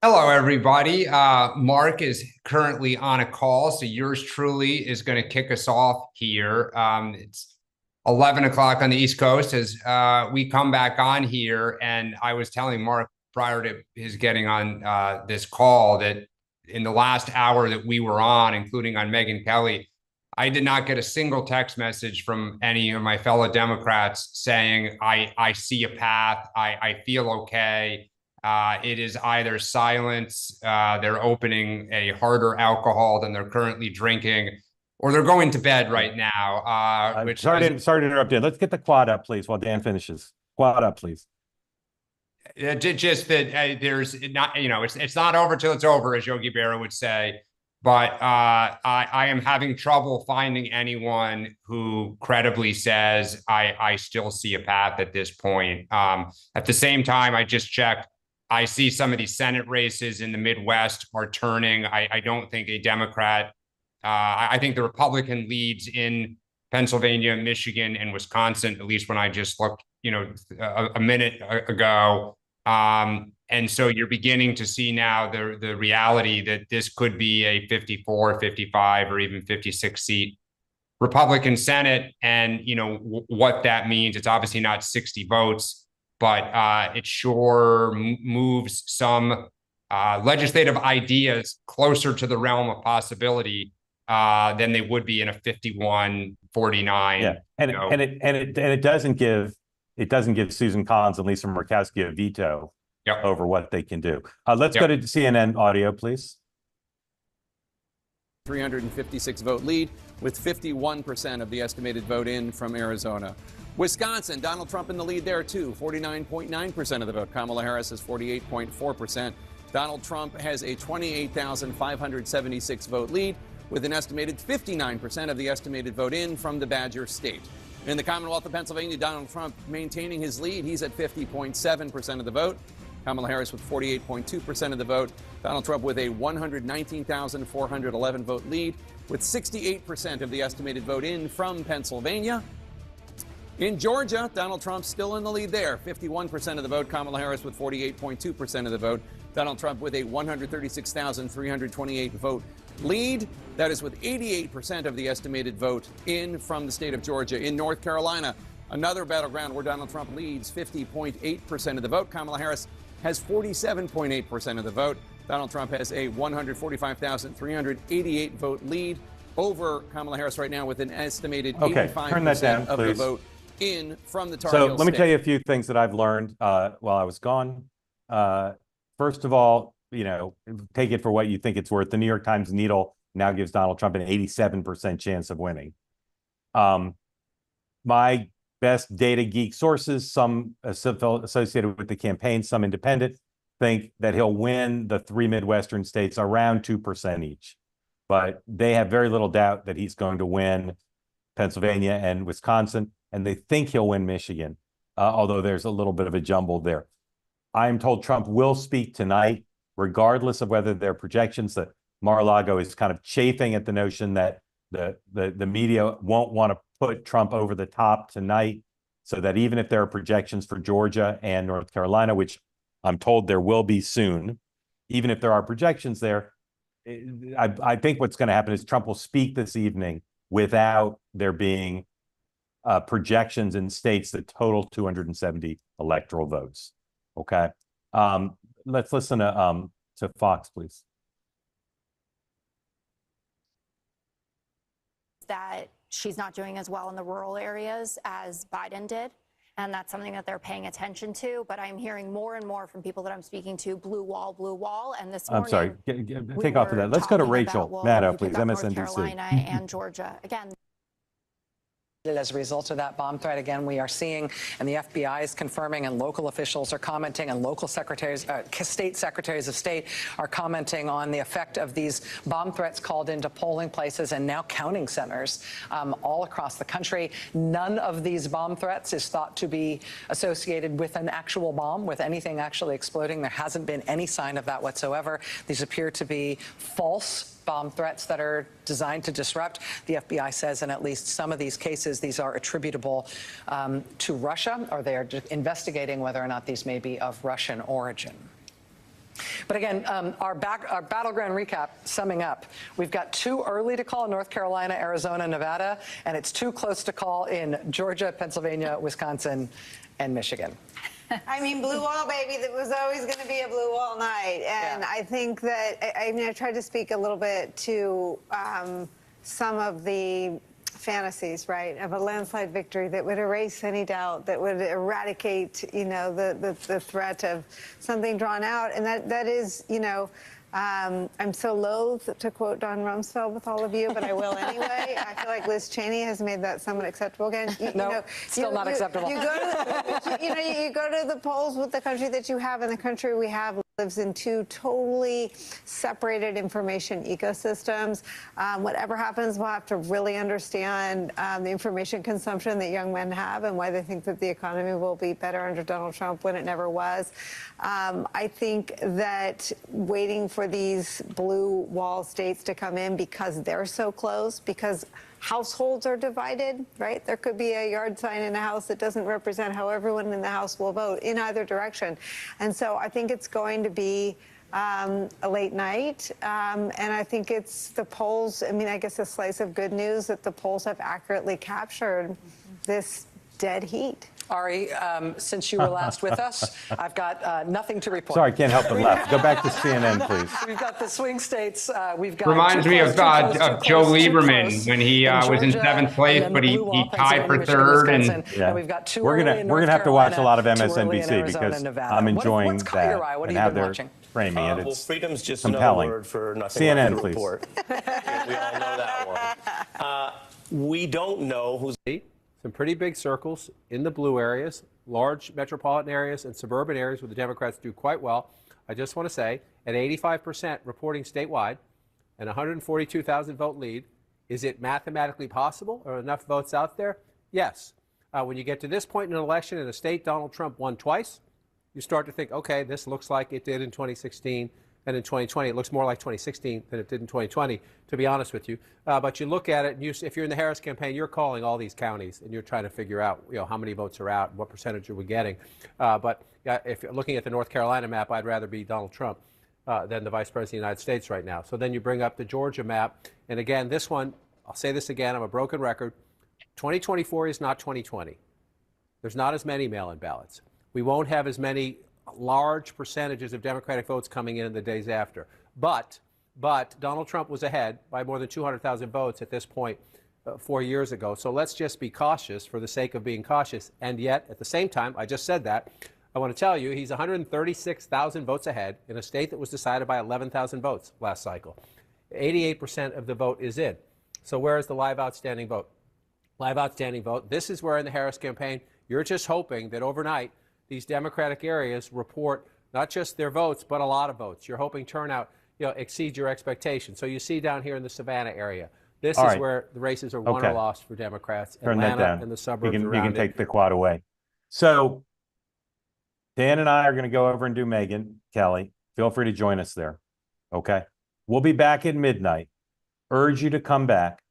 Hello, everybody. Mark is currently on a call, so yours truly is going to kick us off here. It's 11 o'clock on the East Coast as we come back on here. And I was telling Mark prior to his getting on this call that in the last hour that we were on, including on Megyn Kelly, I did not get a single text message from any of my fellow Democrats saying, I see a path, I feel okay. It is either silence, they're opening a harder alcohol than they're currently drinking, or they're going to bed right now. Sorry to interrupt you. Let's get the quad up, please, while Dan finishes. Quad up, please. Just that there's not, it's not over till it's over, as Yogi Berra would say. But I am having trouble finding anyone who credibly says I still see a path at this point. At the same time, I just checked. I see some of these Senate races in the Midwest are turning. I don't think a Democrat, I think the Republican leads in Pennsylvania, Michigan, and Wisconsin, at least when I just looked, a minute ago. And so you're beginning to see now the reality that this could be a 54, 55, or even 56 seat Republican Senate. And, what that means, it's obviously not 60 votes. But it sure moves some legislative ideas closer to the realm of possibility than they would be in a 51-49. Yeah, and it doesn't give Susan Collins and Lisa Murkowski a veto over what they can do. Let's go to CNN audio, please. 356 vote lead with 51% of the estimated vote in from Arizona. Wisconsin, Donald Trump in the lead there, too, 49.9% of the vote. Kamala Harris has 48.4%. Donald Trump has a 28,576 vote lead with an estimated 59% of the estimated vote in from the Badger State. In the Commonwealth of Pennsylvania, Donald Trump maintaining his lead. He's at 50.7% of the vote. Kamala Harris with 48.2% of the vote. Donald Trump with a 119,411 vote lead with 68% of the estimated vote in from Pennsylvania. In Georgia, Donald Trump still in the lead there, 51% of the vote. Kamala Harris with 48.2% of the vote. Donald Trump with a 136,328 vote lead. That is with 88% of the estimated vote in from the state of Georgia. In North Carolina, another battleground where Donald Trump leads, 50.8% of the vote. Kamala Harris has 47.8% of the vote. Donald Trump has a 145,388 vote lead over Kamala Harris right now with an estimated 85% of the vote in from the Tar Heel So let me tell you a few things that I've learned while I was gone. First of all, take it for what you think it's worth. The New York Times Needle now gives Donald Trump an 87% chance of winning. My best data geek sources, some associated with the campaign, some independent, think that he'll win the three Midwestern states around 2% each. But they have very little doubt that he's going to win Pennsylvania and Wisconsin, and they think he'll win Michigan, although there's a little bit of a jumble there. I am told Trump will speak tonight, regardless of whether there are projections. That Mar-a-Lago is kind of chafing at the notion that the media won't want to put Trump over the top tonight, so that even if there are projections for Georgia and North Carolina, which I'm told there will be soon, even if there are projections there, I think what's going to happen is Trump will speak this evening without there being projections in states that total 270 electoral votes. Okay. Let's listen to Fox, please. That she's not doing as well in the rural areas as Biden did. And that's something that they're paying attention to. But I'm hearing more and more from people that I'm speaking to, blue wall. And this morning, I'm sorry, take off of that. Let's go to Rachel Maddow, please, MSNBC. North Carolina and Georgia. Again. As a result of that bomb threat, again, we are seeing, and the FBI is confirming, and local officials are commenting, and local secretaries, state secretaries of state are commenting on the effect of these bomb threats called into polling places and now counting centers all across the country. None of these bomb threats is thought to be associated with an actual bomb, with anything actually exploding. There hasn't been any sign of that whatsoever. These appear to be false bomb threats that are designed to disrupt. The FBI says in at least some of these cases, these are attributable to Russia, or they are investigating whether or not these may be of Russian origin. But again, our battleground recap, summing up, we've got too early to call in North Carolina, Arizona, Nevada, and it's too close to call in Georgia, Pennsylvania, Wisconsin, and Michigan. I mean, blue wall, baby, that was always going to be a blue wall night. And Yeah. I think that, I mean, I tried to speak a little bit to some of the fantasies, right, of a landslide victory that would erase any doubt, that would eradicate, you know, the threat of something drawn out. And that is, you know, I'm so loath to quote Don Rumsfeld with all of you, but I will anyway. I feel like Liz Cheney has made that somewhat acceptable again. Still not acceptable. You go to, you go to the polls with the country that you have, and the country we have lives in two totally separated information ecosystems. Whatever happens, we'll have to really understand the information consumption that young men have and why they think that the economy will be better under Donald Trump when it never was. I think that waiting for these blue wall states to come in because they're so close, because households are divided, right? There could be a yard sign in a house that doesn't represent how everyone in the house will vote in either direction. And so I think it's going to be a late night. And I think it's the polls. I mean, I guess a slice of good news that the polls have accurately captured this dead heat. Ari, since you were last with us, I've got nothing to report. Sorry, I can't help but laugh. Go back to CNN, please. We've got the swing states. We've got Reminds me of Joe Lieberman when he was in Georgia, 7th place, and but he blue wall, tied for Pennsylvania, third. Michigan, And Wisconsin. And we've got two we're early in gonna North have to watch a lot of Carolina, two early in MSNBC Arizona because and Nevada. I'm enjoying What's caught your that eye? What and have how you been they're watching? framing it. Well, It's freedom's just compelling. another word for nothing CNN, left to please. report. We all know that one. We don't know who's some pretty big circles in the blue areas, large metropolitan areas and suburban areas where the Democrats do quite well. I just want to say, at 85% reporting statewide and 142,000 vote lead, is it mathematically possible? Are enough votes out there? Yes. When you get to this point in an election in a state Donald Trump won twice, you start to think, okay, this looks like it did in 2016 and in 2020. It looks more like 2016 than it did in 2020, to be honest with you. But you look at it, and if you're in the Harris campaign, you're calling all these counties, and you're trying to figure out, you know, how many votes are out and what percentage are we getting. But if you're looking at the North Carolina map, I'd rather be Donald Trump than the Vice President of the United States right now. So then you bring up the Georgia map. And again, this one, I'll say this again, I'm a broken record. 2024 is not 2020. There's not as many mail-in ballots. We won't have as many large percentages of Democratic votes coming in the days after. But Donald Trump was ahead by more than 200,000 votes at this point 4 years ago. So let's just be cautious for the sake of being cautious. And yet, at the same time, I just said that, I want to tell you he's 136,000 votes ahead in a state that was decided by 11,000 votes last cycle. 88% of the vote is in. So where is the live outstanding vote? Live outstanding vote. This is where in the Harris campaign, you're just hoping that overnight these Democratic areas report not just their votes, but a lot of votes. You're hoping turnout, you know, exceeds your expectations. So you see down here in the Savannah area, this is where the races are won or lost for Democrats. Turn that Atlanta down. and the suburbs You around can take the quad away. So Dan and I are going to go over and do Megyn Kelly. Feel free to join us there. Okay. We'll be back at midnight. Urge you to come back.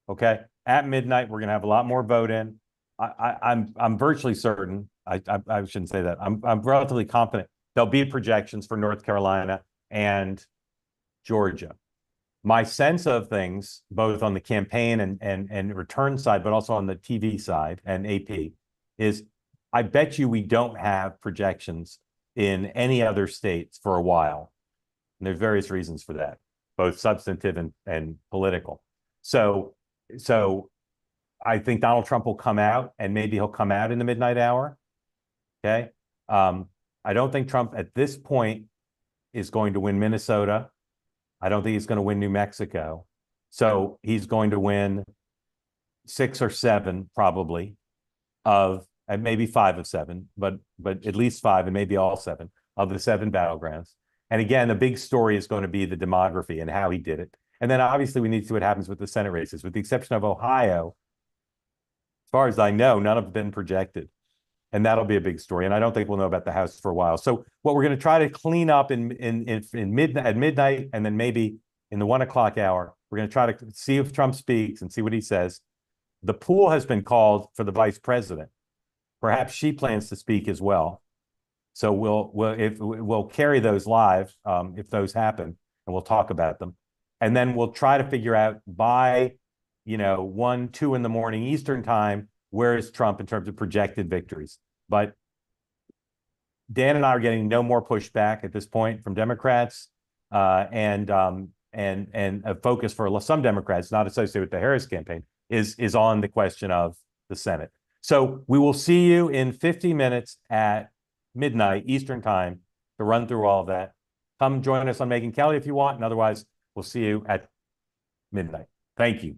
Okay. At midnight, we're going to have a lot more vote in. I'm virtually certain. I shouldn't say that. I'm relatively confident there'll be projections for North Carolina and Georgia. My sense of things, both on the campaign and return side, but also on the TV side and AP, is I bet you we don't have projections in any other states for a while. And there's various reasons for that, both substantive and political. So I think Donald Trump will come out, and maybe he'll come out in the midnight hour. Okay. I don't think Trump at this point is going to win Minnesota. I don't think he's going to win New Mexico. So he's going to win 6 or 7 probably of, and maybe 5 of 7, but at least 5 and maybe all 7 of the 7 battlegrounds. And again, the big story is going to be the demography and how he did it. And then obviously we need to see what happens with the Senate races. With the exception of Ohio, as far as I know, none have been projected. And that'll be a big story. And I don't think we'll know about the House for a while. So what we're going to try to clean up at midnight, and then maybe in the 1 o'clock hour, we're going to try to see if Trump speaks and see what he says. The pool has been called for the vice president. Perhaps she plans to speak as well. So we'll carry those live if those happen, and we'll talk about them. And then we'll try to figure out by, 1, 2 in the morning Eastern time, where is Trump in terms of projected victories. But Dan and I are getting no more pushback at this point from Democrats, and a focus for some Democrats not associated with the Harris campaign is on the question of the Senate. So we will see you in 50 minutes at midnight Eastern time to run through all of that. Come join us on Megyn Kelly if you want, and otherwise we'll see you at midnight. Thank you.